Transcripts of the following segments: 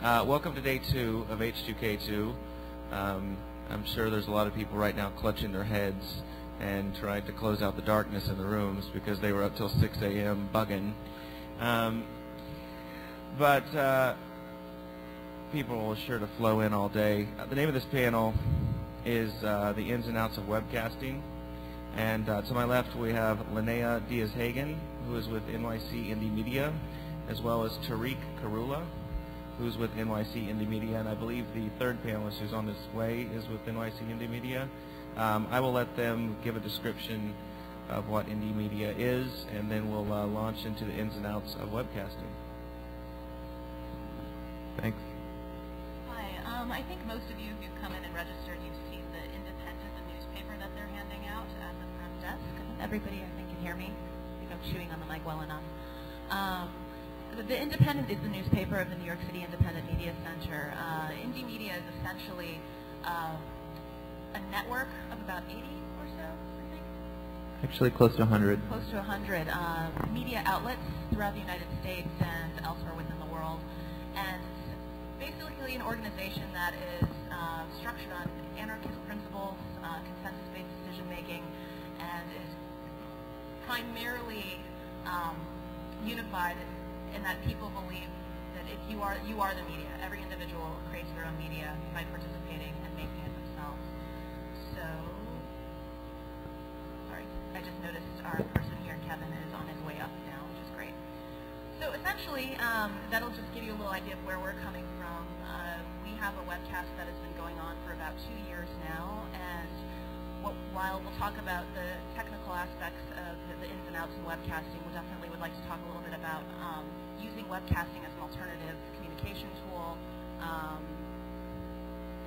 Welcome to day 2 of H2K2. I'm sure there's a lot of people right now clutching their heads and trying to close out the darkness in the rooms because they were up till 6 a.m. bugging. But people are sure to flow in all day. The name of this panel is The Ins and Outs of Webcasting. And to my left we have Lynea Diaz-Hagan, who is with NYC Indie Media, as well as Tarikh, who's with NYC Indie Media, and I believe the third panelist who's on his way is with NYC Indie Media. I will let them give a description of what Indie Media is, and then we'll launch into the ins and outs of webcasting. Thanks. Hi. I think most of you who've come in and registered, you've seen the Independent, the newspaper that they're handing out at the front desk. Everybody, I think, can hear me. I think I'm chewing on the mic well enough. The Independent is the newspaper of the New York City Independent Media Center. Indie Media is essentially a network of about 80 or so, I think. Actually, close to 100. Close to 100 media outlets throughout the United States and elsewhere within the world. And it's basically an organization that is structured on anarchist principles, consensus-based decision-making, and is primarily unified in that people believe that if you are the media. Every individual creates their own media by participating and making it themselves. So, sorry, I just noticed our person here, Kevin, is on his way up now, which is great. So essentially, that'll just give you a little idea of where we're coming from. We have a webcast that has been going on for about 2 years now, and while we'll talk about the technical aspects of the ins and outs of webcasting, we definitely would like to talk a little bit about using webcasting as an alternative communication tool,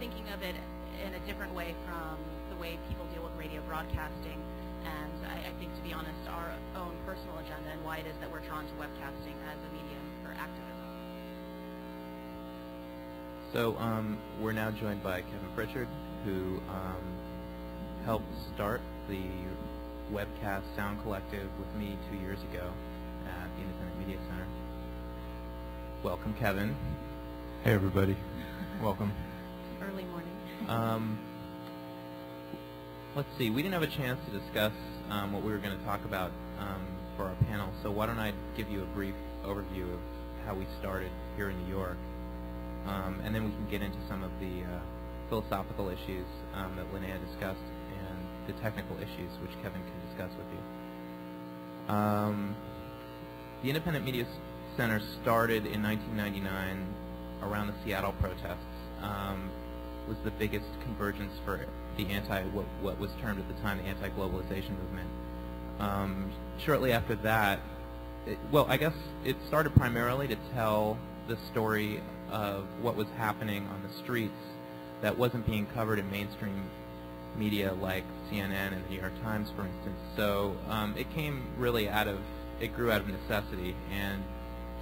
thinking of it in a different way from the way people deal with radio broadcasting, and I think, to be honest, our own personal agenda and why it is that we're drawn to webcasting as a medium for activism. So we're now joined by Kevin Prichard, who helped start the Webcast Sound Collective with me 2 years ago at the Independent Media Center. Welcome, Kevin. Hey, everybody. Welcome. Early morning. Let's see. We didn't have a chance to discuss what we were going to talk about for our panel, so why don't I give you a brief overview of how we started here in New York, and then we can get into some of the philosophical issues that Lynea discussed and the technical issues which Kevin can discuss with you. The Independent Media Center started in 1999 around the Seattle protests. Was the biggest convergence for the what was termed at the time the anti-globalization movement. Shortly after that, I guess it started primarily to tell the story of what was happening on the streets that wasn't being covered in mainstream media like CNN and the New York Times, for instance. So it came really it grew out of necessity and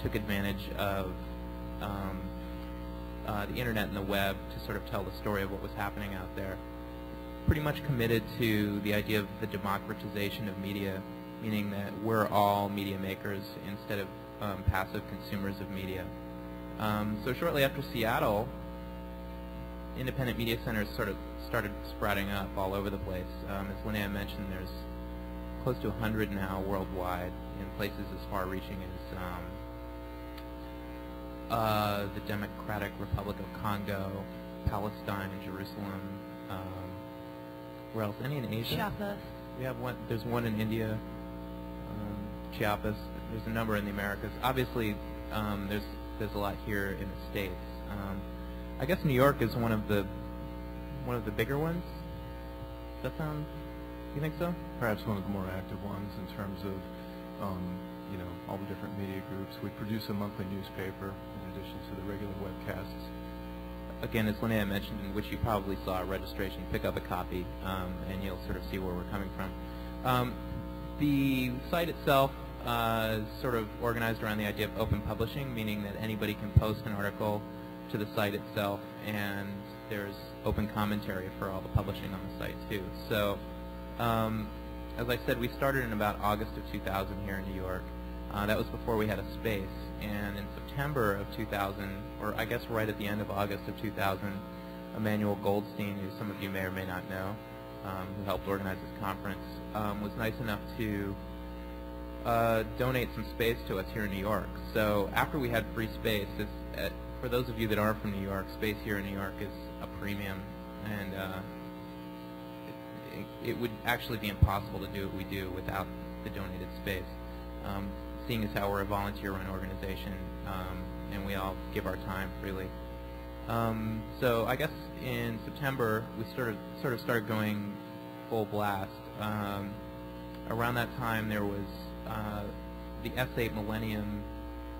took advantage of the internet and the web to sort of tell the story of what was happening out there. Pretty much committed to the idea of the democratization of media, meaning that we're all media makers instead of passive consumers of media. So shortly after Seattle, independent media centers sort of started sprouting up all over the place. As Lynea mentioned, there's close to 100 now worldwide in places as far-reaching as the Democratic Republic of Congo, Palestine, Jerusalem. Where else? Any in Asia? Chiapas. We have one. There's one in India, Chiapas. There's a number in the Americas. Obviously, there's a lot here in the States. I guess New York is one of the bigger ones. Does that sound? You think so? Perhaps one of the more active ones in terms of all the different media groups. We produce a monthly newspaper in addition to the regular webcasts. Again, as Lynea mentioned, in which you probably saw a registration, pick up a copy, and you'll sort of see where we're coming from. The site itself is sort of organized around the idea of open publishing, meaning that anybody can post an article to the site itself, and there's open commentary for all the publishing on the site too. So, as I said, we started in about August of 2000 here in New York. That was before we had a space. And in September of 2000, or I guess right at the end of August of 2000, Emmanuel Goldstein, who some of you may or may not know, who helped organize this conference, was nice enough to donate some space to us here in New York. So after we had free space, for those of you that aren't from New York, space here in New York is a premium, and it would actually be impossible to do what we do without the donated space. Seeing as how we're a volunteer-run organization, and we all give our time freely. So I guess in September we sort of started going full blast. Around that time there was the S8 Millennium,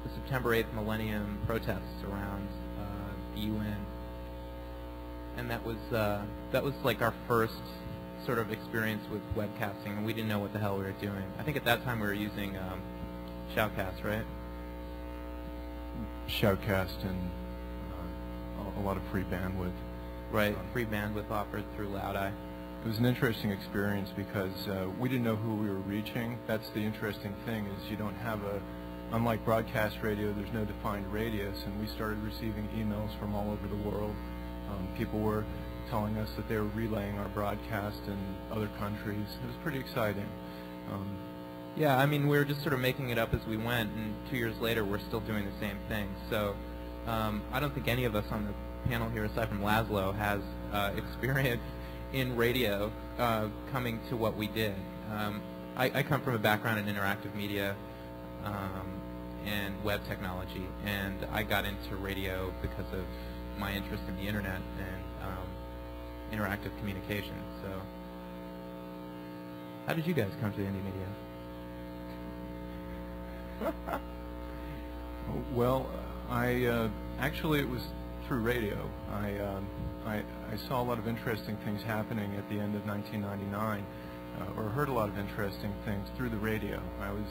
the September 8th Millennium protests around the UN, and that was like our first sort of experience with webcasting, and we didn't know what the hell we were doing. I think at that time we were using Shoutcast, right? Shoutcast and a lot of free bandwidth. Right, free bandwidth offered through Loud-Eye. It was an interesting experience because we didn't know who we were reaching. That's the interesting thing, is you don't have unlike broadcast radio, there's no defined radius, and we started receiving emails from all over the world. People were telling us that they were relaying our broadcast in other countries. It was pretty exciting. Yeah, I mean, we were just sort of making it up as we went, and 2 years later we're still doing the same thing. So I don't think any of us on the panel here, aside from Lazlow, has experience in radio coming to what we did. I come from a background in interactive media and web technology, and I got into radio because of my interest in the internet and interactive communication. So how did you guys come to indie media? Well, actually it was through radio. I saw a lot of interesting things happening at the end of 1999, or heard a lot of interesting things through the radio. I was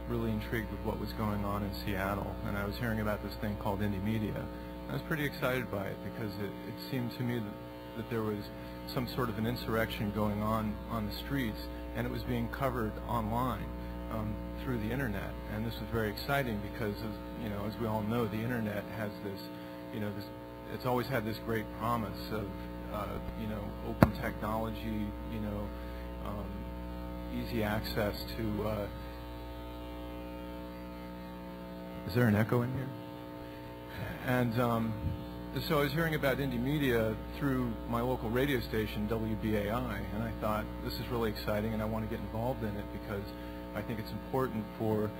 really intrigued with what was going on in Seattle, and I was hearing about this thing called indie media. I was pretty excited by it because it seemed to me that there was some sort of an insurrection going on the streets, and it was being covered online through the internet. And this was very exciting because, as we all know, the internet has this, it's always had this great promise of, open technology, easy access to. Is there an echo in here? And so I was hearing about indie media through my local radio station, WBAI, and I thought, this is really exciting, and I want to get involved in it because I think it's important for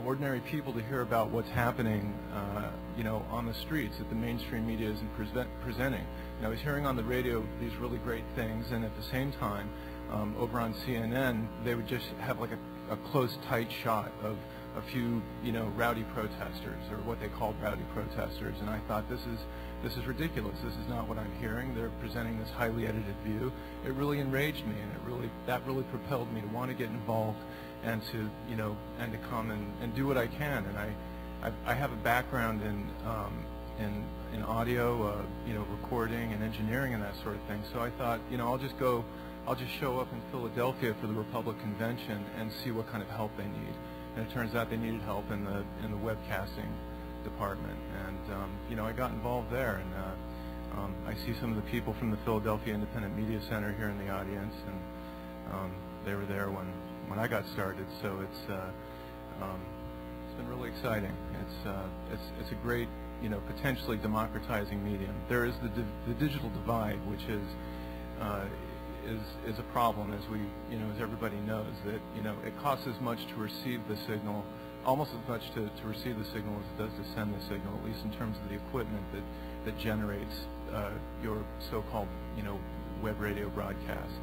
ordinary people to hear about what's happening on the streets that the mainstream media isn't presenting. And I was hearing on the radio these really great things, and at the same time, over on CNN, they would just have like a close, tight shot of a few, rowdy protesters, or what they called rowdy protesters, and I thought, this is ridiculous. This is not what I'm hearing. They're presenting this highly edited view. It really enraged me, and that really propelled me to want to get involved and to come and do what I can. And I have a background in audio, recording and engineering and that sort of thing. So I thought, I'll just show up in Philadelphia for the Republic Convention and see what kind of help they need. And it turns out they needed help in the webcasting department, and I got involved there. And I see some of the people from the Philadelphia Independent Media Center here in the audience, and they were there when I got started. So it's been really exciting. It's a great, potentially democratizing medium. There is the digital divide, which is a problem, as as everybody knows, that it costs as much to receive the signal, almost as much to receive the signal as it does to send the signal, at least in terms of the equipment that generates your so-called web radio broadcast,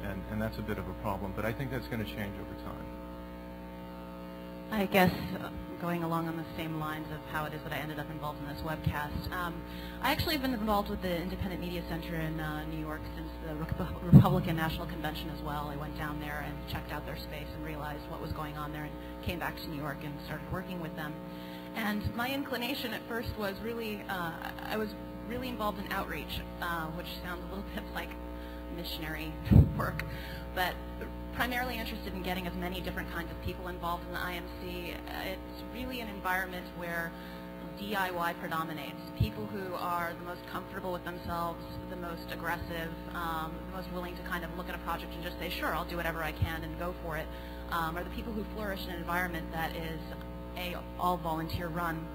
and that's a bit of a problem. But I think that's going to change over time. I guess going along on the same lines of how it is that I ended up involved in this webcast. I actually have been involved with the Independent Media Center in New York since the Republican National Convention as well. I went down there and checked out their space and realized what was going on there, and came back to New York and started working with them. And my inclination at first was really, I was really involved in outreach, which sounds a little bit like missionary work, but primarily interested in getting as many different kinds of people involved in the IMC. It's really an environment where DIY predominates. People who are the most comfortable with themselves, the most aggressive, the most willing to kind of look at a project and just say, sure, I'll do whatever I can and go for it, are the people who flourish in an environment that is A, all volunteer run,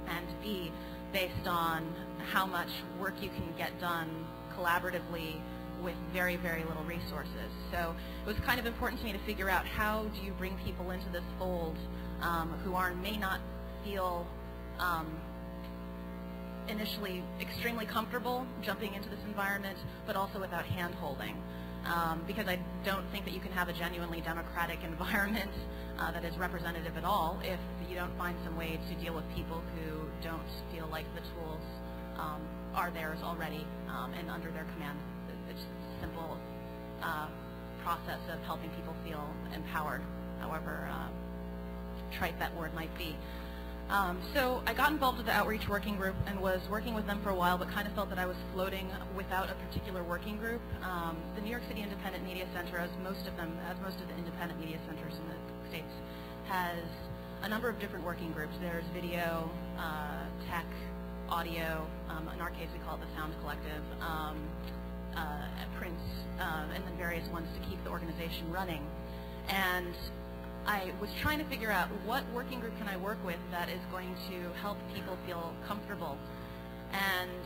and B, based on how much work you can get done collaboratively with very, very little resources. So it was kind of important to me to figure out how do you bring people into this fold who may not feel initially extremely comfortable jumping into this environment, but also without hand-holding. Because I don't think that you can have a genuinely democratic environment that is representative at all if you don't find some way to deal with people who don't feel like the tools are theirs already and under their command. It's a simple process of helping people feel empowered, however trite that word might be. So I got involved with the Outreach Working Group and was working with them for a while, but kind of felt that I was floating without a particular working group. The New York City Independent Media Center, as most of the independent media centers in the States, has a number of different working groups. There's video, tech, audio, in our case we call it the Sound Collective, print, and then various ones to keep the organization running. And I was trying to figure out what working group can I work with that is going to help people feel comfortable. And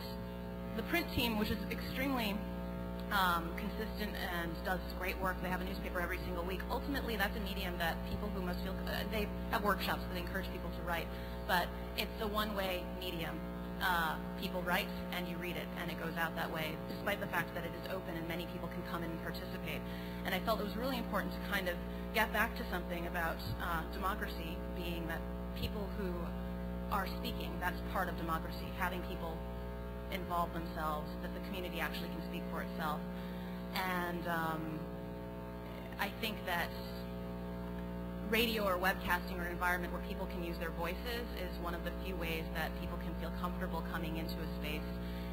the print team, which is extremely consistent and does great work, they have a newspaper every single week. Ultimately, that's a medium that people who most feel, they have workshops that encourage people to write, but it's a one-way medium. People write and you read it, and it goes out that way, despite the fact that it is open and many people can come in and participate. And I felt it was really important to kind of get back to something about democracy, being that people who are speaking, that's part of democracy, having people involve themselves, that the community actually can speak for itself. And I think that radio or webcasting or an environment where people can use their voices is one of the few ways that people can feel comfortable coming into a space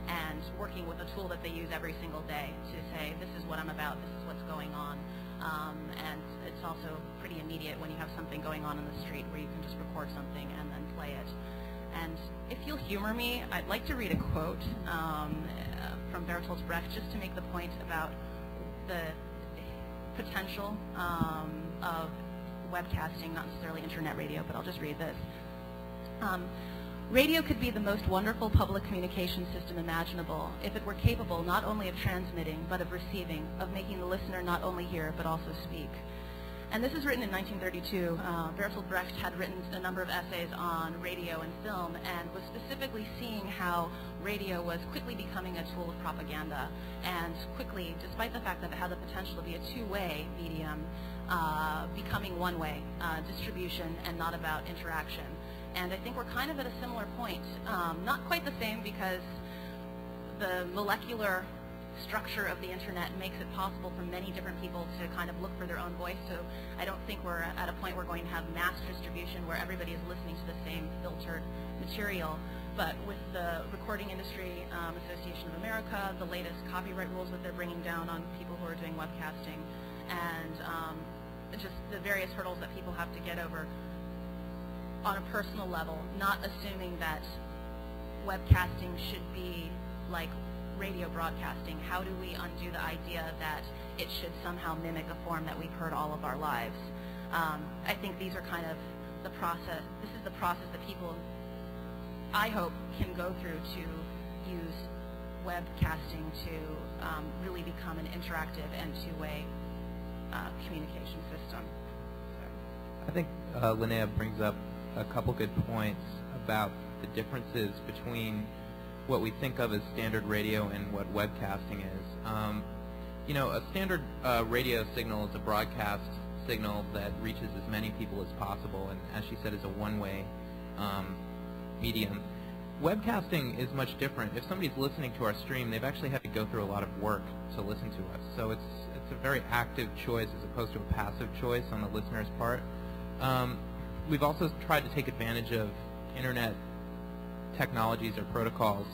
and working with a tool that they use every single day to say, this is what I'm about, this is what's going on. And it's also pretty immediate when you have something going on in the street where you can just record something and then play it. And if you'll humor me, I'd like to read a quote from Bertolt Brecht just to make the point about the potential of webcasting, not necessarily internet radio, but I'll just read this. Radio could be the most wonderful public communication system imaginable if it were capable not only of transmitting, but of receiving, of making the listener not only hear, but also speak. And this is written in 1932. Bertolt Brecht had written a number of essays on radio and film and was specifically seeing how radio was quickly becoming a tool of propaganda and quickly, despite the fact that it had the potential to be a two-way medium, becoming one-way distribution and not about interaction. And I think we're kind of at a similar point. Not quite the same because the molecular structure of the internet makes it possible for many different people to kind of look for their own voice. So I don't think we're at a point where we're going to have mass distribution where everybody is listening to the same filtered material. But with the Recording Industry Association of America, the latest copyright rules that they're bringing down on people who are doing webcasting, and just the various hurdles that people have to get over on a personal level, not assuming that webcasting should be like radio broadcasting. How do we undo the idea that it should somehow mimic a form that we've heard all of our lives? I think these are kind of the process. This is the process that people, I hope, can go through to use webcasting to really become an interactive and two-way communication system. I think Lynea brings up a couple good points about the differences between what we think of as standard radio and what webcasting is. You know, a standard radio signal is a broadcast signal that reaches as many people as possible, and as she said, is a one-way medium. Webcasting is much different. If somebody's listening to our stream, they've actually had to go through a lot of work to listen to us. So it's a very active choice as opposed to a passive choice on the listener's part. We've also tried to take advantage of internet technologies or protocols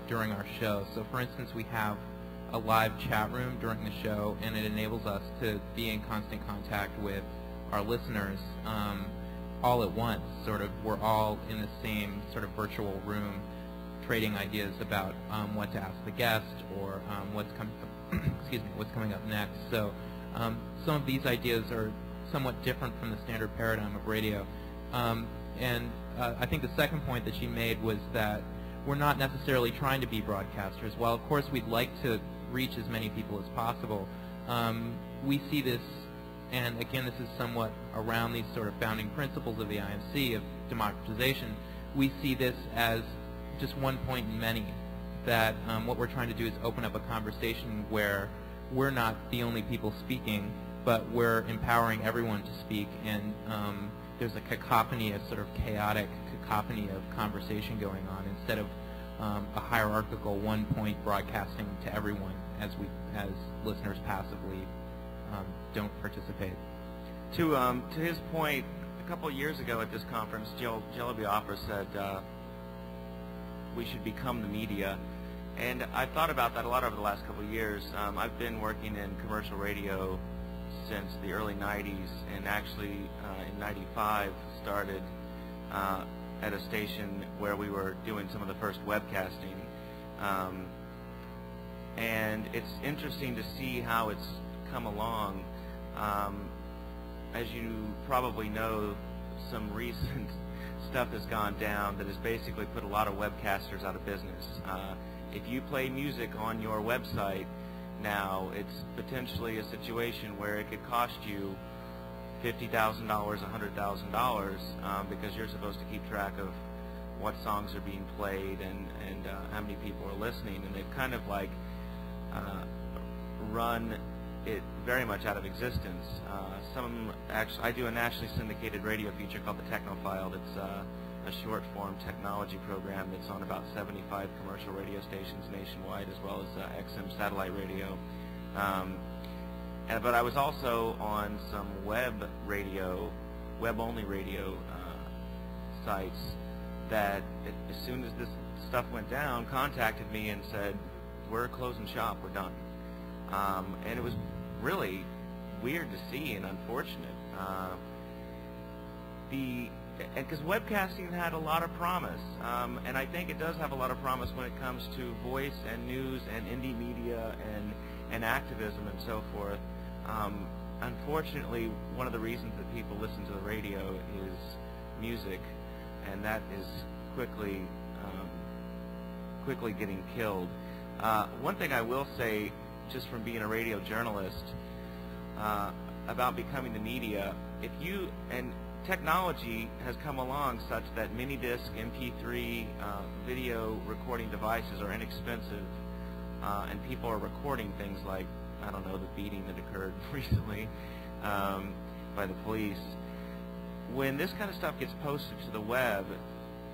during our show. So for instance, we have a live chat room during the show, and it enables us to be in constant contact with our listeners all at once. Sort of, we're all in the same sort of virtual room, trading ideas about what to ask the guest or what's coming up next. So some of these ideas are somewhat different from the standard paradigm of radio. And I think the second point that she made was that we're not necessarily trying to be broadcasters. While of course we'd like to reach as many people as possible, we see this, and again this is somewhat around these sort of founding principles of the IMC of democratization, we see this as just one point in many, that what we're trying to do is open up a conversation where we're not the only people speaking, but we're empowering everyone to speak, and there's a cacophony, a sort of chaotic cacophony of conversation going on, instead of a hierarchical one-point broadcasting to everyone as listeners passively don't participate. To his point, a couple of years ago at this conference, Jello Biafra said we should become the media, and I've thought about that a lot over the last couple of years. I've been working in commercial radio since the early 90s, and actually in 95 started at a station where we were doing some of the first webcasting, and it's interesting to see how it's come along. As you probably know, some recent stuff has gone down that has basically put a lot of webcasters out of business. If you play music on your website now, it's potentially a situation where it could cost you $50,000, $100,000, because you're supposed to keep track of what songs are being played and how many people are listening, and they've kind of like run it very much out of existence. I do a nationally syndicated radio feature called The Technophile. That's a short-form technology program that's on about 75 commercial radio stations nationwide, as well as XM satellite radio. But I was also on some web-only radio sites that, as soon as this stuff went down, contacted me and said, "We're closing shop, we're done." And it was really weird to see and unfortunate. Because webcasting had a lot of promise, and I think it does have a lot of promise when it comes to voice and news and indie media and activism and so forth. Unfortunately, one of the reasons that people listen to the radio is music, and that is quickly getting killed. One thing I will say, just from being a radio journalist, about becoming the media, and technology has come along such that mini disc, MP3, video recording devices are inexpensive, and people are recording things like, I don't know, the beating that occurred recently by the police. When this kind of stuff gets posted to the web,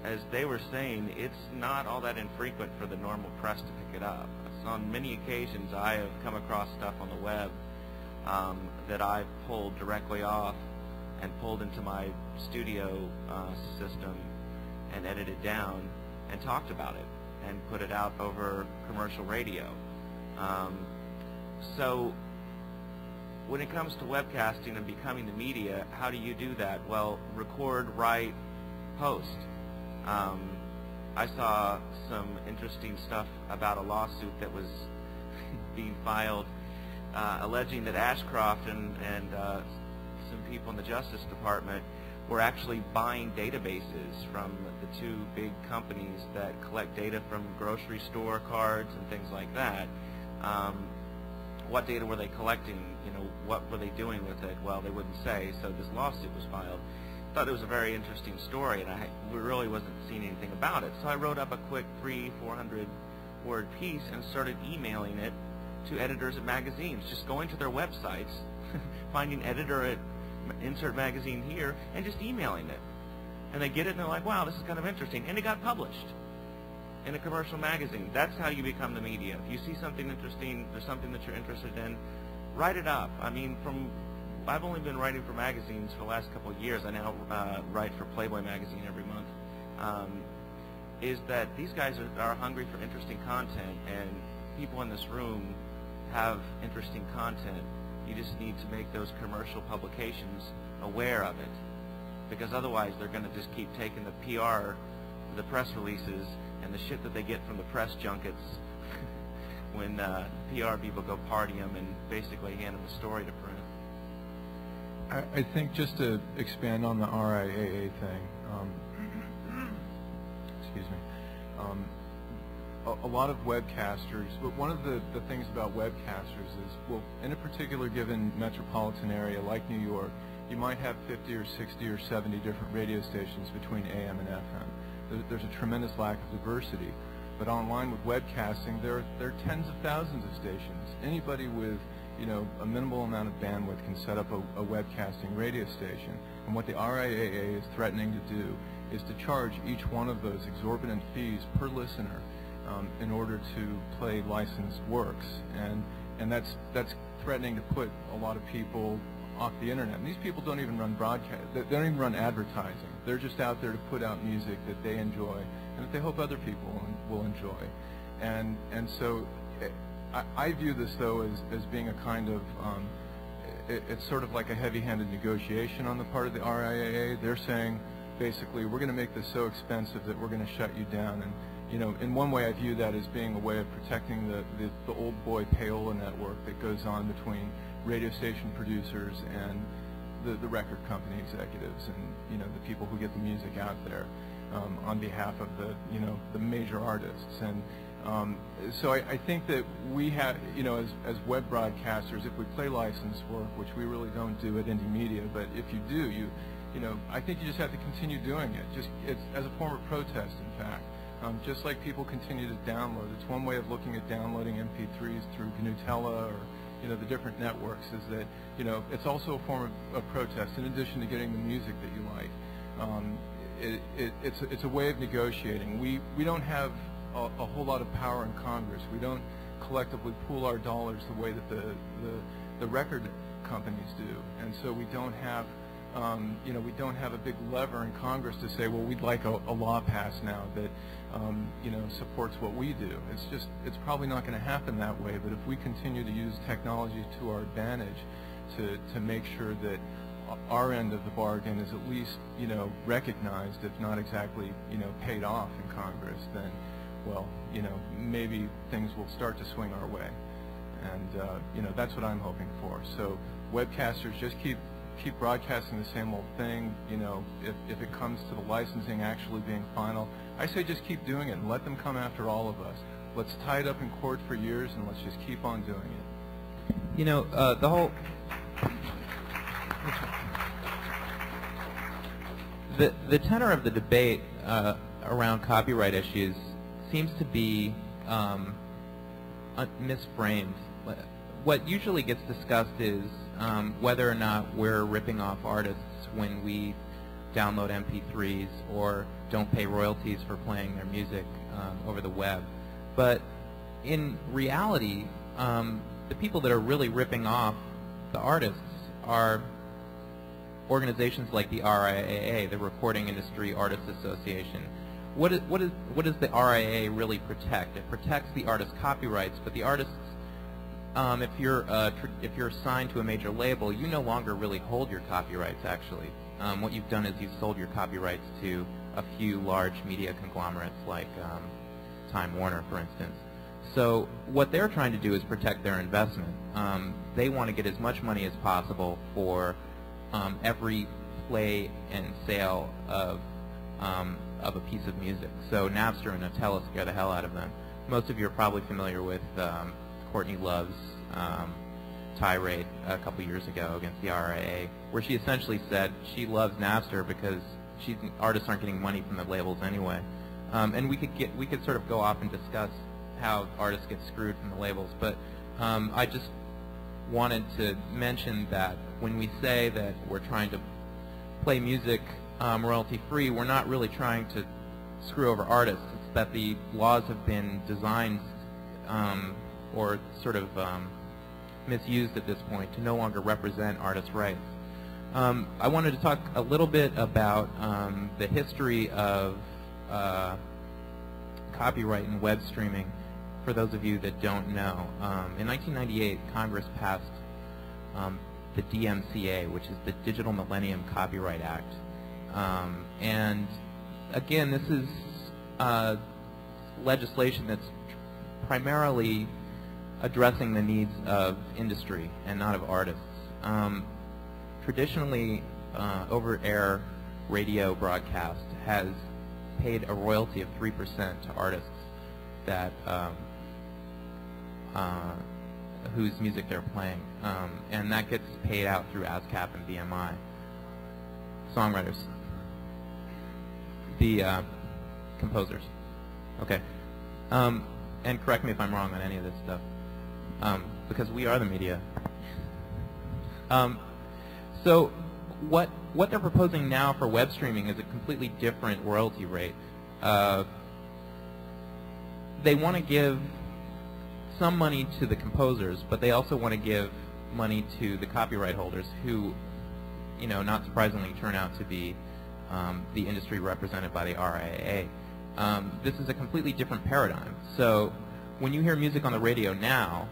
as they were saying, it's not all that infrequent for the normal press to pick it up. So on many occasions I have come across stuff on the web that I've pulled directly off and pulled into my studio system and edited down and talked about it and put it out over commercial radio. So when it comes to webcasting and becoming the media, how do you do that? Well, record, write, post. I saw some interesting stuff about a lawsuit that was being filed alleging that Ashcroft and some people in the Justice Department were actually buying databases from the two big companies that collect data from grocery store cards and things like that. What data were they collecting? You know, what were they doing with it? Well, they wouldn't say, so this lawsuit was filed. I thought it was a very interesting story, and we really wasn't seeing anything about it. So I wrote up a quick 300-400 word piece and started emailing it to editors of magazines, just going to their websites, finding editor at insert magazine here, and just emailing it. And they get it, and they're like, wow, this is kind of interesting. And it got published in a commercial magazine. That's how you become the media. If you see something interesting, there's something that you're interested in, write it up. I mean, I've only been writing for magazines for the last couple of years. I now write for Playboy magazine every month. Is that these guys are hungry for interesting content, and people in this room have interesting content. You just need to make those commercial publications aware of it, because otherwise they're going to just keep taking the PR, the press releases, and the shit that they get from the press junkets when PR people go party them and basically hand them a story to print. I think just to expand on the RIAA thing, excuse me, a lot of webcasters, but one of the things about webcasters is, well, in a particular given metropolitan area like New York, you might have 50 or 60 or 70 different radio stations between AM and FM. There's a tremendous lack of diversity. But online with webcasting, there are tens of thousands of stations. Anybody with, you know, a minimal amount of bandwidth can set up a webcasting radio station. And what the RIAA is threatening to do is to charge each one of those exorbitant fees per listener in order to play licensed works. And that's threatening to put a lot of people off the internet. And these people don't even run broadcast, they don't even run advertising. They're just out there to put out music that they enjoy and that they hope other people will enjoy. And so I view this, though, as being a kind of, it's sort of like a heavy-handed negotiation on the part of the RIAA. They're saying, basically, we're going to make this so expensive that we're going to shut you down. And, you know, in one way I view that as being a way of protecting the old boy payola network that goes on between radio station producers and the record company executives and, you know, the people who get the music out there on behalf of the major artists. And so I think that we have, you know, as web broadcasters, if we play licensed work, which we really don't do at Indie Media, but if you do, you know, I think you just have to continue doing it. It's as a form of protest, in fact. Just like people continue to download. It's one way of looking at downloading MP3s through GNU-Tella or, you know, the different networks, is that, you know, it's also a form of protest in addition to getting the music that you like. It's a way of negotiating. We don't have a whole lot of power in Congress. We don't collectively pool our dollars the way that the record companies do, and so we don't have you know, we don't have a big lever in Congress to say, well, we'd like a law passed now that you know, supports what we do. It's probably not going to happen that way. But if we continue to use technology to our advantage to make sure that our end of the bargain is at least, you know, recognized, if not exactly, you know, paid off in Congress, then, well, you know, maybe things will start to swing our way. And you know, that's what I'm hoping for. So webcasters, just keep broadcasting the same old thing. You know, if it comes to the licensing actually being final, I say just keep doing it and let them come after all of us. Let's tie it up in court for years and let's just keep on doing it. You know, the whole the tenor of the debate around copyright issues seems to be misframed. What usually gets discussed is whether or not we're ripping off artists when we download MP3s or don't pay royalties for playing their music over the web. But in reality, the people that are really ripping off the artists are organizations like the RIAA, the Recording Industry Artists Association. What does the RIAA really protect? It protects the artist's copyrights, but the artists, if you're signed to a major label, you no longer really hold your copyrights. Actually, what you've done is you've sold your copyrights to a few large media conglomerates like Time Warner, for instance. So what they're trying to do is protect their investment. They want to get as much money as possible for every play and sale of a piece of music. So Napster and Nutella scare the hell out of them. Most of you are probably familiar with Courtney Love's tirade a couple years ago against the RIAA, where she essentially said she loves Napster because artists aren't getting money from the labels anyway. And we could sort of go off and discuss how artists get screwed from the labels, but I just wanted to mention that when we say that we're trying to play music royalty-free, we're not really trying to screw over artists. It's that the laws have been designed or sort of misused at this point to no longer represent artists' rights. I wanted to talk a little bit about the history of copyright and web streaming. for those of you that don't know, in 1998, Congress passed the DMCA, which is the Digital Millennium Copyright Act. And again, this is legislation that's primarily addressing the needs of industry and not of artists. Traditionally, over-air radio broadcast has paid a royalty of 3% to artists that whose music they're playing, and that gets paid out through ASCAP and BMI. Songwriters, the composers. Okay, and correct me if I'm wrong on any of this stuff, because we are the media. So what they're proposing now for web streaming is a completely different royalty rate. They want to give some money to the composers, but they also want to give money to the copyright holders, who, you know, not surprisingly turn out to be the industry represented by the RIAA. This is a completely different paradigm. So when you hear music on the radio now,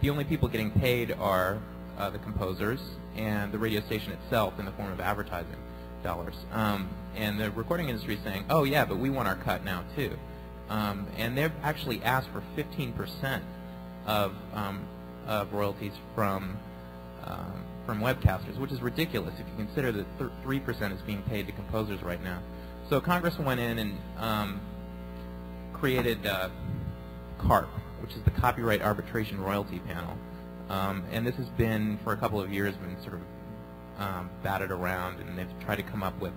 the only people getting paid are the composers and the radio station itself in the form of advertising dollars. And the recording industry is saying, oh yeah, but we want our cut now too. And they've actually asked for 15% of royalties from webcasters, which is ridiculous if you consider that 3% is being paid to composers right now. So Congress went in and created CARP, which is the Copyright Arbitration Royalty Panel. And this has been, for a couple of years, been sort of batted around, and they've tried to come up with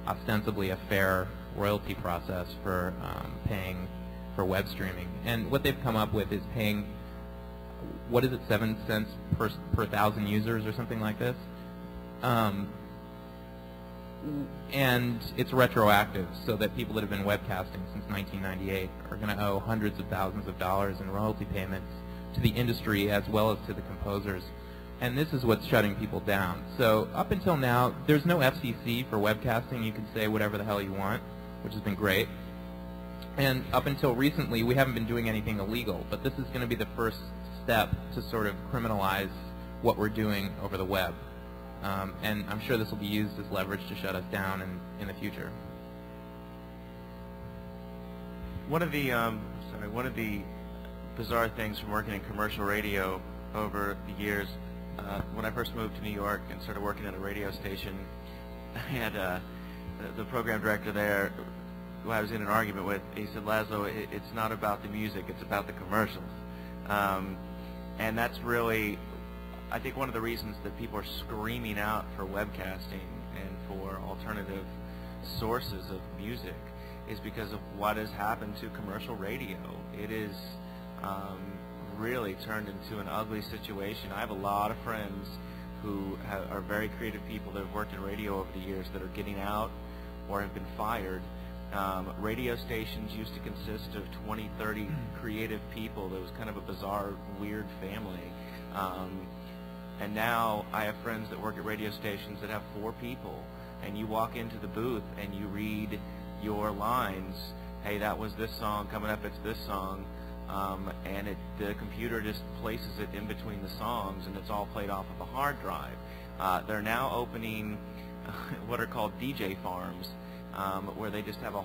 ostensibly a fair royalty process for paying for web streaming. And what they've come up with is paying, what is it, 7 cents per 1,000 users or something like this? And it's retroactive, so that people that have been webcasting since 1998 are going to owe hundreds of thousands of dollars in royalty payments to the industry as well as to the composers. And this is what's shutting people down. So up until now, there's no FCC for webcasting. You can say whatever the hell you want, which has been great. And up until recently, we haven't been doing anything illegal, but this is going to be the first step to sort of criminalize what we're doing over the web. And I'm sure this will be used as leverage to shut us down in the future. One of the bizarre things from working in commercial radio over the years, when I first moved to New York and started working at a radio station, I had the program director there, who I was in an argument with. He said, "Lazlow, it's not about the music, it's about the commercials." And that's really, I think, one of the reasons that people are screaming out for webcasting and for alternative sources of music is because of what has happened to commercial radio. It is really turned into an ugly situation. I have a lot of friends who are very creative people that have worked in radio over the years that are getting out or have been fired. Radio stations used to consist of 20, 30 creative people. There was kind of a bizarre, weird family. And now I have friends that work at radio stations that have 4 people, and you walk into the booth and you read your lines. Hey, that was this song. Coming up, it's this song. And the computer just places it in between the songs, and it's all played off of a hard drive. They're now opening what are called DJ farms, where they just have a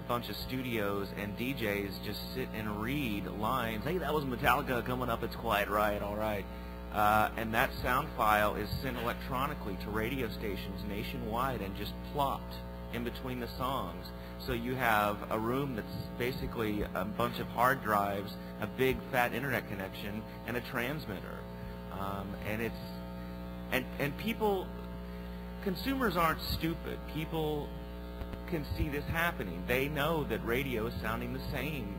bunch of studios, and DJs just sit and read lines. Hey, that was Metallica. Coming up, it's Quiet Riot. All right. And that sound file is sent electronically to radio stations nationwide and just plopped in between the songs. So you have a room that's basically a bunch of hard drives, a big fat internet connection, and a transmitter. And people, consumers aren't stupid. People can see this happening. They know that radio is sounding the same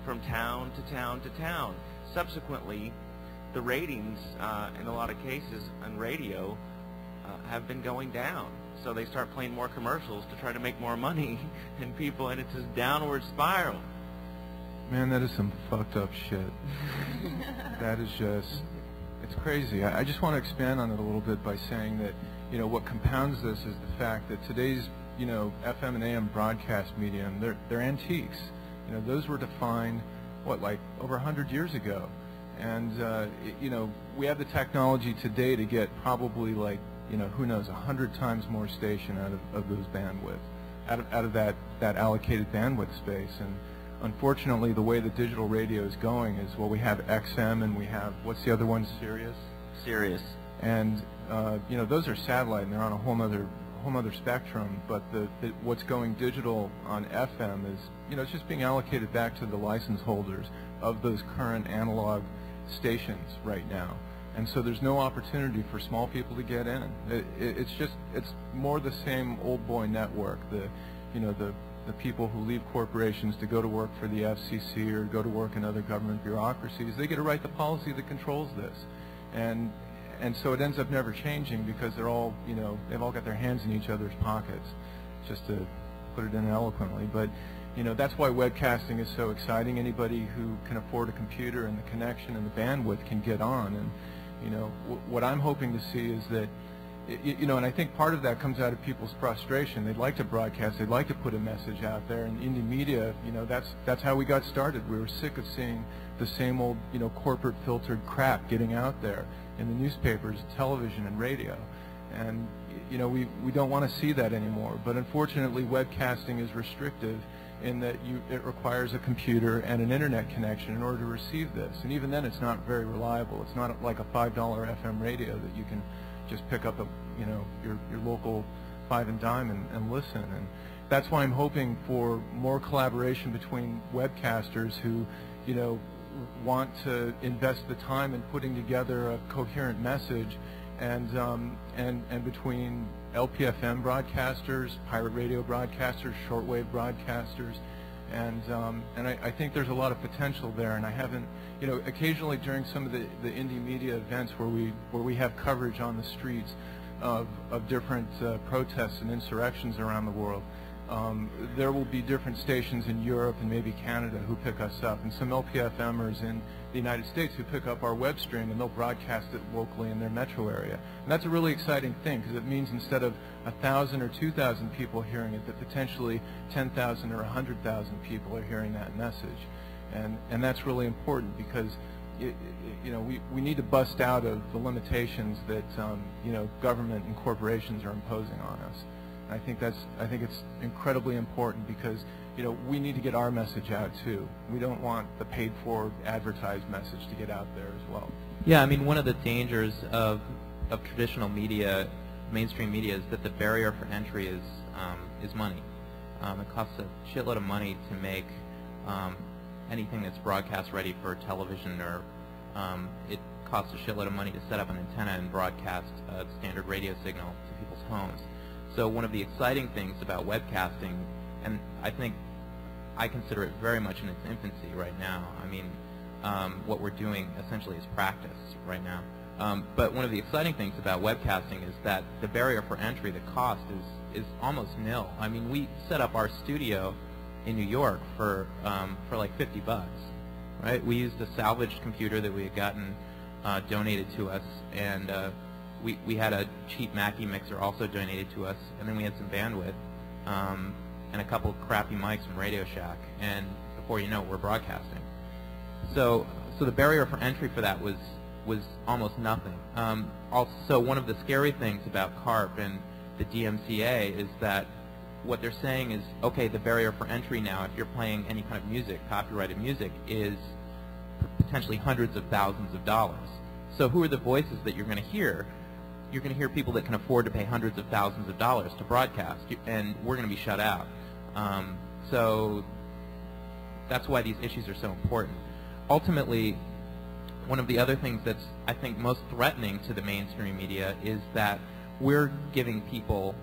from town to town to town. Subsequently, the ratings, in a lot of cases on radio, have been going down. So they start playing more commercials to try to make more money, and it's this downward spiral. Man, that is some fucked up shit. That is just, it's crazy. I just want to expand on it a little bit by saying that, what compounds this is the fact that today's, FM and AM broadcast medium, they're antiques. You know, those were defined, what, like over 100 years ago. And, you know, we have the technology today to get probably like, you know, who knows, 100 times more station out of those bandwidth, out of that allocated bandwidth space. And unfortunately, the way the digital radio is going is, well, we have XM and we have, what's the other one, Sirius? Sirius. And, you know, those are satellite and they're on a whole nother spectrum, but what's going digital on FM is, you know, it's just being allocated back to the license holders of those current analog stations right now. And so there's no opportunity for small people to get in. It's more the same old boy network, you know, the people who leave corporations to go to work for the FCC or go to work in other government bureaucracies. They get to write the policy that controls this. And so it ends up never changing because they're all, you know, they've all got their hands in each other's pockets, just to put it in eloquently. But, you know, that's why webcasting is so exciting. Anybody who can afford a computer and the connection and the bandwidth can get on. And, you know, what I'm hoping to see is that, you know, and I think part of that comes out of people's frustration. They'd like to broadcast. They'd like to put a message out there. And indie media, you know, that's how we got started. We were sick of seeing the same old, you know, corporate filtered crap getting out there in the newspapers, television, and radio. And, you know, we don't want to see that anymore. But unfortunately, webcasting is restrictive in that it requires a computer and an internet connection in order to receive this. And even then, it's not very reliable. It's not like a $5 FM radio that you can just pick up you know, your local 5 and dime and listen. And that's why I'm hoping for more collaboration between webcasters who, you know, want to invest the time in putting together a coherent message, and between LPFM broadcasters, pirate radio broadcasters, shortwave broadcasters, and I think there's a lot of potential there. And I haven't, you know, occasionally during some of the indie media events where we have coverage on the streets of different protests and insurrections around the world, there will be different stations in Europe and maybe Canada who pick us up, and some LPFMers in the United States who pick up our web stream and they'll broadcast it locally in their metro area. And that's a really exciting thing, because it means instead of 1,000 or 2,000 people hearing it, that potentially 10,000 or 100,000 people are hearing that message. And that's really important, because you know, we need to bust out of the limitations that you know, government and corporations are imposing on us. I think it's incredibly important, because, you know, we need to get our message out too. We don't want the paid-for advertised message to get out there as well. Yeah, I mean, one of the dangers of traditional media, mainstream media, is that the barrier for entry is money. It costs a shitload of money to make anything that's broadcast ready for television, or it costs a shitload of money to set up an antenna and broadcast a standard radio signal to people's homes. So one of the exciting things about webcasting, and I think I consider it very much in its infancy right now. I mean, what we're doing essentially is practice right now. But one of the exciting things about webcasting is that the barrier for entry, the cost, is almost nil. I mean, we set up our studio in New York for like $50, right? We used a salvaged computer that we had gotten donated to us, and we had a cheap Mackie mixer also donated to us, and then we had some bandwidth and a couple of crappy mics from Radio Shack, and before you know it, we're broadcasting. So the barrier for entry for that was almost nothing. Also, one of the scary things about CARP and the DMCA is that what they're saying is, okay, the barrier for entry now, if you're playing any kind of music, copyrighted music, is potentially hundreds of thousands of dollars. So who are the voices that you're going to hear? You're going to hear people that can afford to pay hundreds of thousands of dollars to broadcast, and we're going to be shut out. So that's why these issues are so important. Ultimately, one of the other things that's, I think, most threatening to the mainstream media is that we're giving people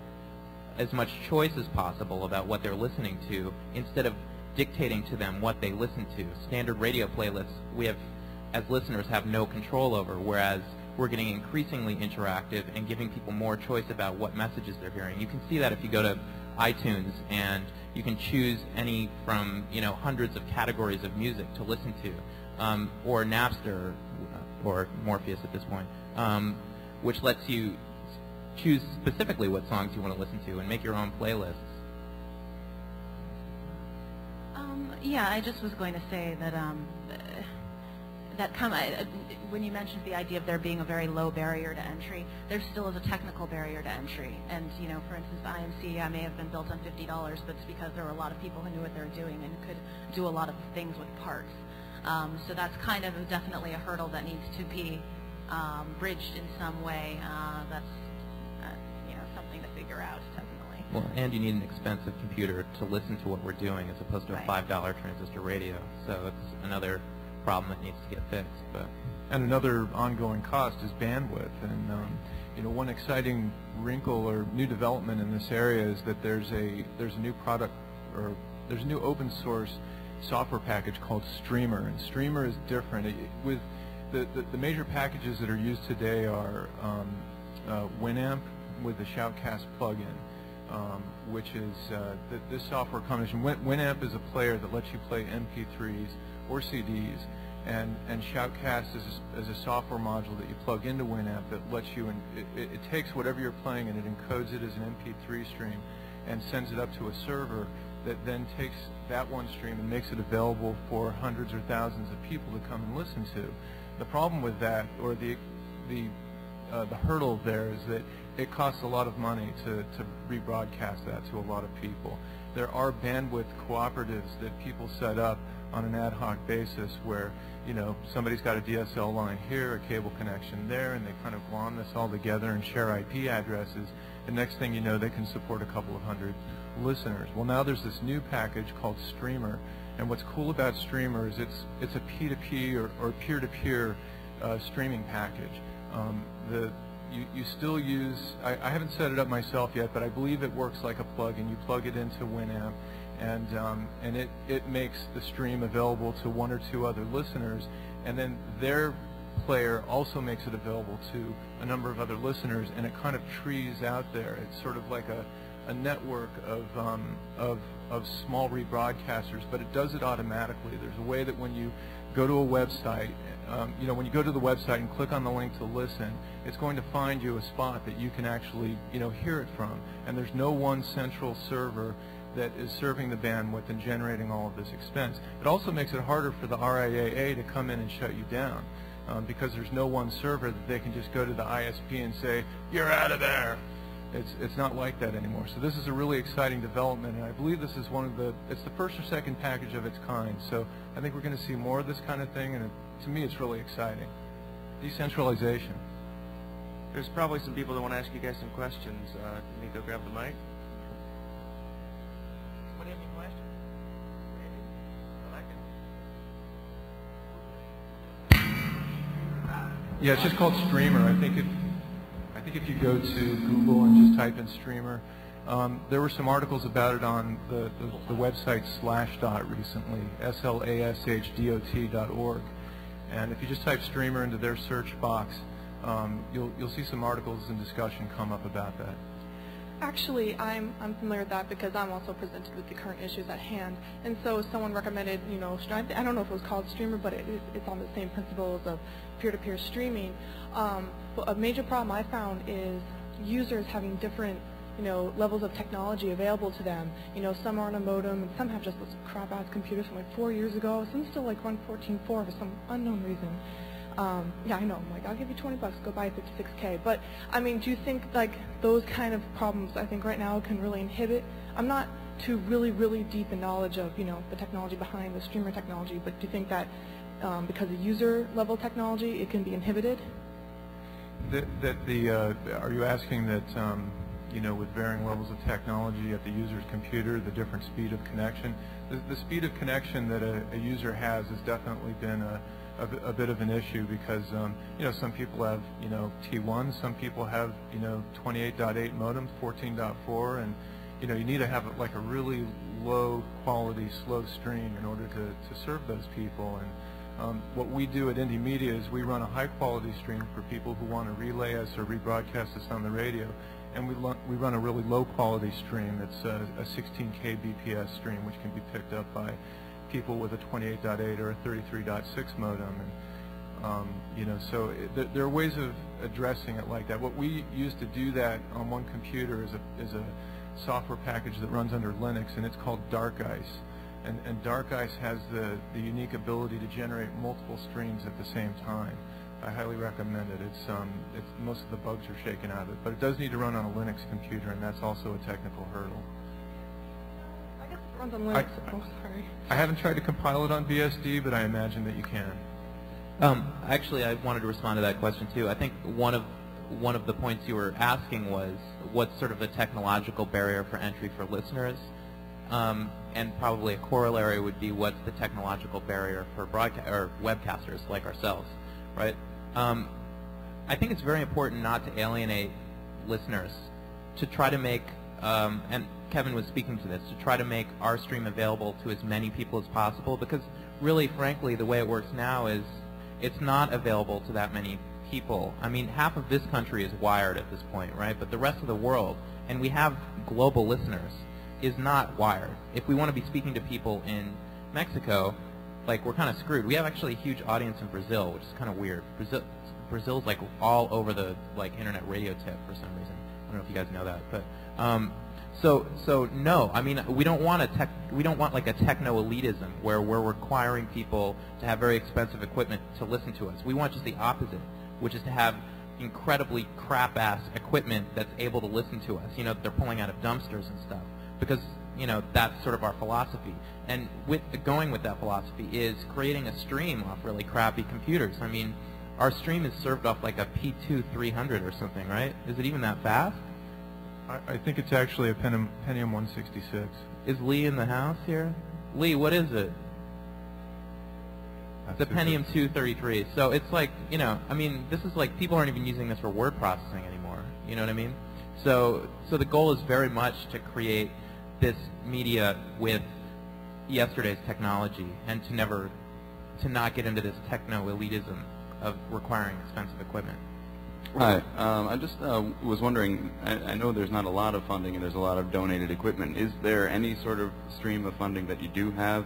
as much choice as possible about what they're listening to, instead of dictating to them what they listen to. Standard radio playlists, we have, as listeners, have no control over, whereas we're getting increasingly interactive and giving people more choice about what messages they're hearing. You can see that if you go to iTunes, and you can choose any from, you know, hundreds of categories of music to listen to, or Napster, or Morpheus at this point, which lets you choose specifically what songs you want to listen to and make your own playlists. Yeah, I just was going to say that when you mentioned the idea of there being a very low barrier to entry, there still is a technical barrier to entry. And for instance, the IMC may have been built on $50, but it's because there were a lot of people who knew what they were doing and could do a lot of things with parts. So that's kind of definitely a hurdle that needs to be bridged in some way. That's something to figure out, definitely. Well, and you need an expensive computer to listen to what we're doing, as opposed to a $5 transistor radio. So it's another problem that needs to get fixed. And another ongoing cost is bandwidth. And one exciting wrinkle or new development in this area is that there's a new product, or there's a new open source software package called Streamer. And Streamer is different. With the major packages that are used today are Winamp with the Shoutcast plugin, which is this software combination. Winamp is a player that lets you play MP3s or CDs, and Shoutcast is a software module that you plug into Winamp that lets you, it takes whatever you're playing and it encodes it as an MP3 stream and sends it up to a server that then takes that one stream and makes it available for hundreds or thousands of people to come and listen to. The problem with that, or the hurdle there, is that it costs a lot of money to rebroadcast that to a lot of people. There are bandwidth cooperatives that people set up on an ad hoc basis where, somebody's got a DSL line here, a cable connection there, and they kind of glom this all together and share IP addresses. The next thing you know, they can support a couple of hundred listeners. Well, now there's this new package called Streamer, and what's cool about Streamer is it's a P2P or peer-to-peer streaming package. You still use, I haven't set it up myself yet, but I believe it works like a plug-in. You plug it into Winamp, and it makes the stream available to one or two other listeners, and then their player also makes it available to a number of other listeners, and it kind of trees out there. It's sort of like a network of small rebroadcasters, but it does it automatically. There's a way that when you go to a website, when you go to the website and click on the link to listen, it's going to find you a spot that you can actually, hear it from. And there's no one central server that is serving the bandwidth and generating all of this expense. It also makes it harder for the RIAA to come in and shut you down, because there's no one server that they can just go to the ISP and say, "You're out of there." It's not like that anymore. So this is a really exciting development, and I believe this is it's the first or second package of its kind. So I think we're going to see more of this kind of thing, and to me it's really exciting. Decentralization. There's probably some people that want to ask you guys some questions. Can you go grab the mic? What do you have any questions? Yeah, it's just called Streamer. I think if you go to Google and just type in Streamer, there were some articles about it on the website Slashdot recently, SLASHDOT.org. And if you just type Streamer into their search box, you'll see some articles and discussion come up about that. Actually, I'm familiar with that because I'm also presented with the current issues at hand. And so someone recommended, I don't know if it was called Streamer, but it's on the same principles of peer-to-peer streaming. But a major problem I found is users having different, levels of technology available to them. Some are on a modem, and some have just this crap-ass computers from like 4 years ago. Some still like run 14.4 for some unknown reason. Yeah, I know. I'm like, I'll give you $20, go buy a 56K. But I mean, do you think like those kind of problems, I think right now can really inhibit? I'm not too really deep in knowledge of the technology behind the streamer technology, but do you think that because of user level technology, it can be inhibited? Are you asking that with varying levels of technology at the user's computer, the different speed of connection? The speed of connection that a user has definitely been a bit of an issue because some people have T1, some people have 28.8 modems, 14.4, and you need to have like a really low quality slow stream in order to serve those people. And what we do at Indie Media is we run a high quality stream for people who want to relay us or rebroadcast us on the radio, and we run a really low quality stream. It's a 16 kbps stream, which can be picked up by people with a 28.8 or a 33.6 modem, and so there are ways of addressing it like that. What we use to do that on one computer is a software package that runs under Linux, and it's called Dark Ice. and Dark Ice has the unique ability to generate multiple streams at the same time. I highly recommend it. It's most of the bugs are shaken out of it, but it does need to run on a Linux computer, and that's also a technical hurdle. I guess it runs on Linux. Sorry. I haven't tried to compile it on BSD, but I imagine that you can. Actually, I wanted to respond to that question too. I think one of the points you were asking was what's sort of the technological barrier for entry for listeners, and probably a corollary would be what's the technological barrier for webcasters like ourselves, right? I think it's very important not to alienate listeners, to try to make, and Kevin was speaking to this, to try to make our stream available to as many people as possible, because really, frankly, the way it works now is it's not available to that many people. I mean, half of this country is wired at this point, right? But the rest of the world, and we have global listeners, is not wired. If we want to be speaking to people in Mexico, like, we're kind of screwed. We have actually a huge audience in Brazil, which is kind of weird. Brazil's like all over the internet radio tip for some reason. I don't know if you guys know that, but so no. I mean, we don't want like a techno elitism where we're requiring people to have very expensive equipment to listen to us. We want just the opposite, which is to have incredibly crap-ass equipment that's able to listen to us. You know, they're pulling out of dumpsters and stuff, because that's sort of our philosophy. And going with that philosophy is creating a stream off really crappy computers. I mean, our stream is served off like a P2 300 or something, right? Is it even that fast? I think it's actually a Pentium 166. Is Lee in the house here? Lee, what is it? It's a Pentium 233. So it's like, I mean, this is like, people aren't even using this for word processing anymore. You know what I mean? So the goal is very much to create this media with yesterday's technology, and to not get into this techno-elitism of requiring expensive equipment. Hi. I just was wondering, I know there's not a lot of funding and there's a lot of donated equipment. Is there any sort of stream of funding that you do have?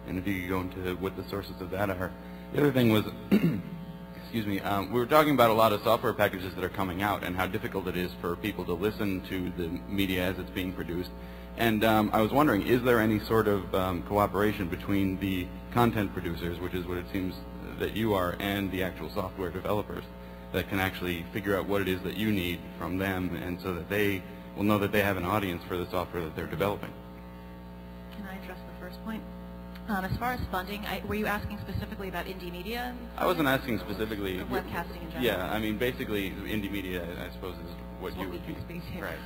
And if you could go into what the sources of that are. The other thing was, excuse me, we were talking about a lot of software packages that are coming out and how difficult it is for people to listen to the media as it's being produced. And I was wondering, is there any sort of cooperation between the content producers, which is what it seems that you are, and the actual software developers that can actually figure out what it is that you need from them, and so that they will know that they have an audience for the software that they're developing? Can I address the first point? As far as funding, were you asking specifically about indie media? I wasn't asking specifically. Or webcasting in general? Yeah, I mean, basically, indie media, I suppose, is what you would be. Right.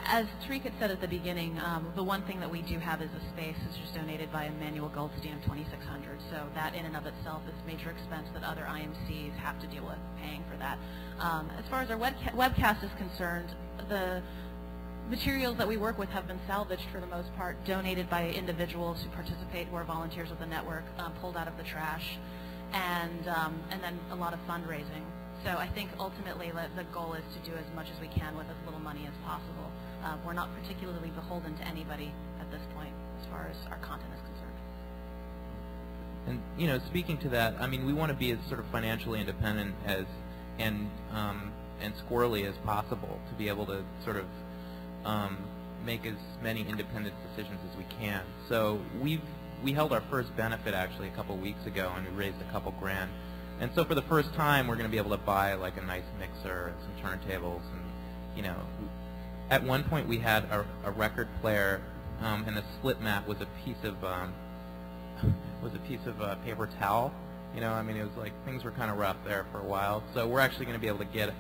As Tarikh had said at the beginning, the one thing that we do have is a space that's just donated by Emmanuel Goldstein of 2600. So that in and of itself is major expense that other IMCs have to deal with paying for that. As far as our webcast is concerned, the materials that we work with have been salvaged for the most part, donated by individuals who participate, who are volunteers with the network, pulled out of the trash, and then a lot of fundraising. So I think ultimately the goal is to do as much as we can with as little money as possible. We're not particularly beholden to anybody at this point as far as our content is concerned. And speaking to that, I mean, we want to be as sort of financially independent and squirrely as possible to be able to sort of make as many independent decisions as we can. So we held our first benefit actually a couple weeks ago, and we raised a couple grand. And so for the first time, we're going to be able to buy like a nice mixer and some turntables, and at one point we had a record player, and the split mat was a piece of paper towel. I mean, it was like things were kind of rough there for a while. So we're actually going to be able to get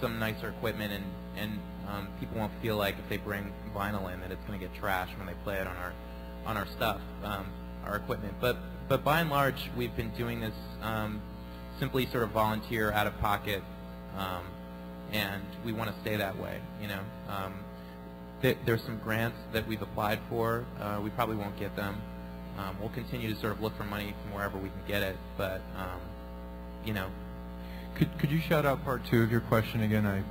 some nicer equipment, and people won't feel like if they bring vinyl in that it's going to get trashed when they play it on our stuff, our equipment. But by and large, we've been doing this simply sort of volunteer, out of pocket, and we want to stay that way. There's some grants that we've applied for. We probably won't get them. We'll continue to sort of look for money from wherever we can get it, but Could you shout out part 2 of your question again?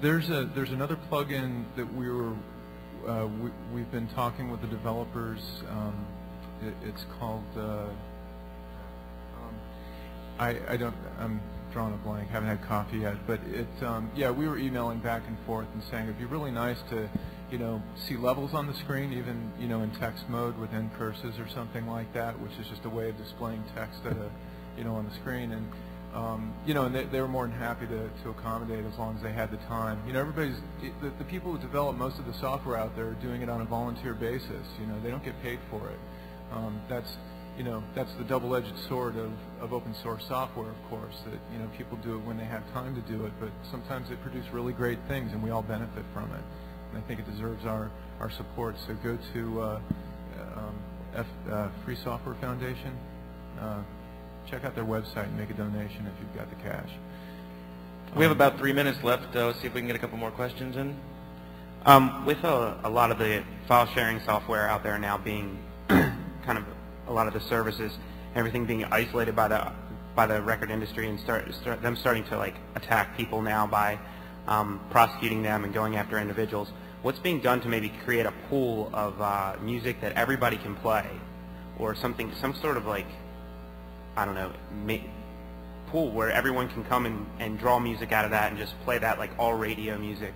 There's another plugin that we've been talking with the developers. It's called I'm drawn a blank. Haven't had coffee yet, but yeah, we were emailing back and forth and saying it'd be really nice to, see levels on the screen, even in text mode with end curses or something like that, which is just a way of displaying text at on the screen. And and they were more than happy to accommodate as long as they had the time. The people who develop most of the software out there are doing it on a volunteer basis. They don't get paid for it. That's the double-edged sword of open source software, of course, that, people do it when they have time to do it, but sometimes they produce really great things and we all benefit from it. And I think it deserves our support. So go to Free Software Foundation, check out their website and make a donation if you've got the cash. We have about 3 minutes left. Let's see if we can get a couple more questions in. With a lot of the file sharing software out there now being kind of a lot of the services, everything being isolated by the record industry and them starting to like attack people now by prosecuting them and going after individuals, what's being done to maybe create a pool of music that everybody can play, or some sort of like, I don't know, pool where everyone can come and draw music out of that and just play that like all radio music?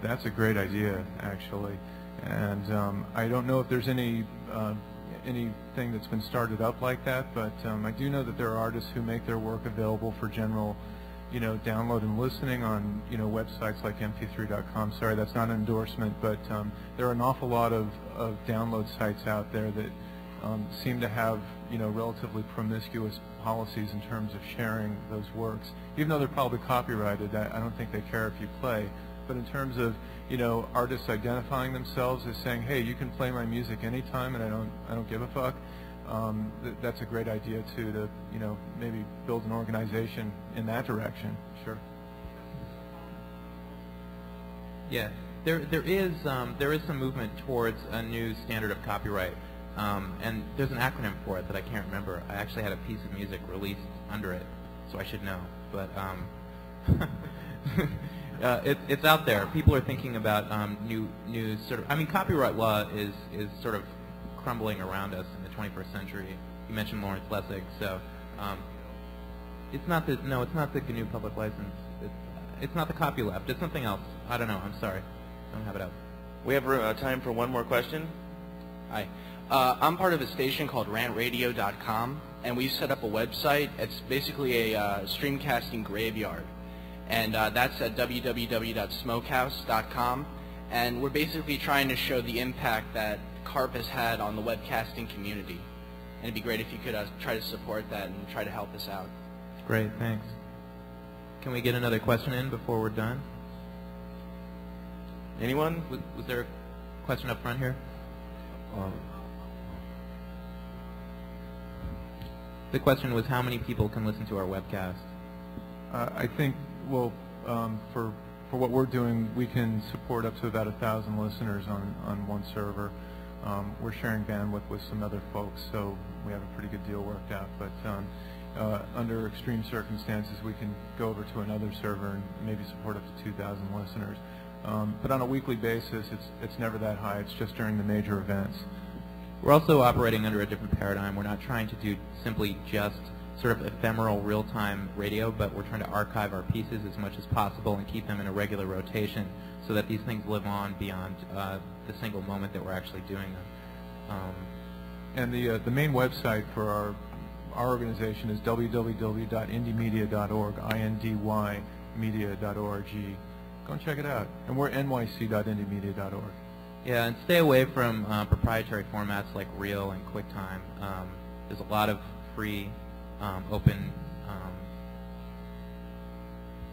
That's a great idea, actually. And I don't know if there's anything that's been started up like that, but I do know that there are artists who make their work available for general, download and listening on, websites like mp3.com. Sorry, that's not an endorsement, but there are an awful lot of download sites out there that seem to have, relatively promiscuous policies in terms of sharing those works. Even though they're probably copyrighted, I don't think they care if you play. But in terms of, artists identifying themselves as saying, hey, you can play my music anytime and I don't give a fuck, that's a great idea too, to, maybe build an organization in that direction. Sure. Yeah, there is some movement towards a new standard of copyright, and there's an acronym for it that I can't remember. I actually had a piece of music released under it, so I should know. But it's out there. People are thinking about new sort of. I mean, copyright law is sort of crumbling around us in the 21st century. You mentioned Lawrence Lessig, so it's not the GNU public license. It's not the copyleft. It's something else. I don't know. I'm sorry. I don't have it up. We have time for one more question. Hi. I'm part of a station called rantradio.com, and we set up a website. It's basically a streamcasting graveyard, and that's at www.smokehouse.com, and we're basically trying to show the impact that CARP has had on the webcasting community, and it'd be great if you could try to support that and try to help us out. Great, thanks. Can we get another question in before we're done? Anyone? Was there a question up front here? The question was how many people can listen to our webcast? I think, well, for what we're doing, we can support up to about 1,000 listeners on one server. We're sharing bandwidth with some other folks, so we have a pretty good deal worked out. But under extreme circumstances, we can go over to another server and maybe support up to 2,000 listeners. But on a weekly basis, it's never that high. It's just during the major events. We're also operating under a different paradigm. We're not trying to do simply just sort of ephemeral real-time radio, but we're trying to archive our pieces as much as possible and keep them in a regular rotation so that these things live on beyond the single moment that we're actually doing them. And the main website for our organization is www.indiemedia.org, INDYmedia.org. Go and check it out. And we're nyc.indiemedia.org. Yeah, and stay away from proprietary formats like Reel and QuickTime. There's a lot of free, open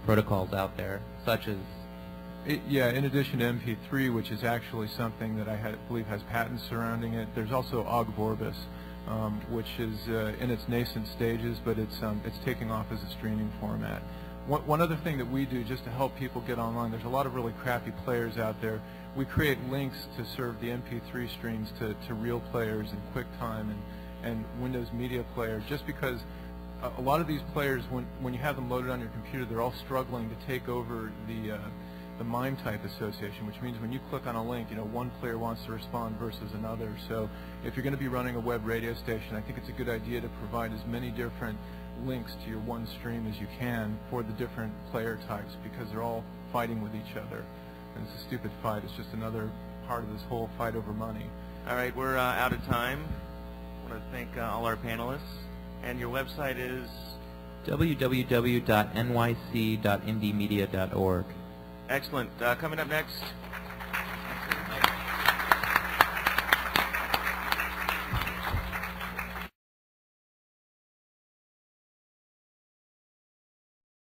protocols out there, such as... in addition to MP3, which is actually something that I believe has patents surrounding it, there's also Ogg Vorbis, which is in its nascent stages, but it's taking off as a streaming format. One other thing that we do just to help people get online, there's a lot of really crappy players out there. We create links to serve the MP3 streams to Reel players and QuickTime and Windows Media Player, just because a lot of these players, when you have them loaded on your computer, they're all struggling to take over the MIME type association, which means when you click on a link, one player wants to respond versus another. So if you're going to be running a web radio station, I think it's a good idea to provide as many different links to your one stream as you can for the different player types, because they're all fighting with each other. And it's a stupid fight. It's just another part of this whole fight over money. All right, we're out of time. I want to thank all our panelists. And your website is? www.nyc.indiemedia.org. Excellent. Coming up next,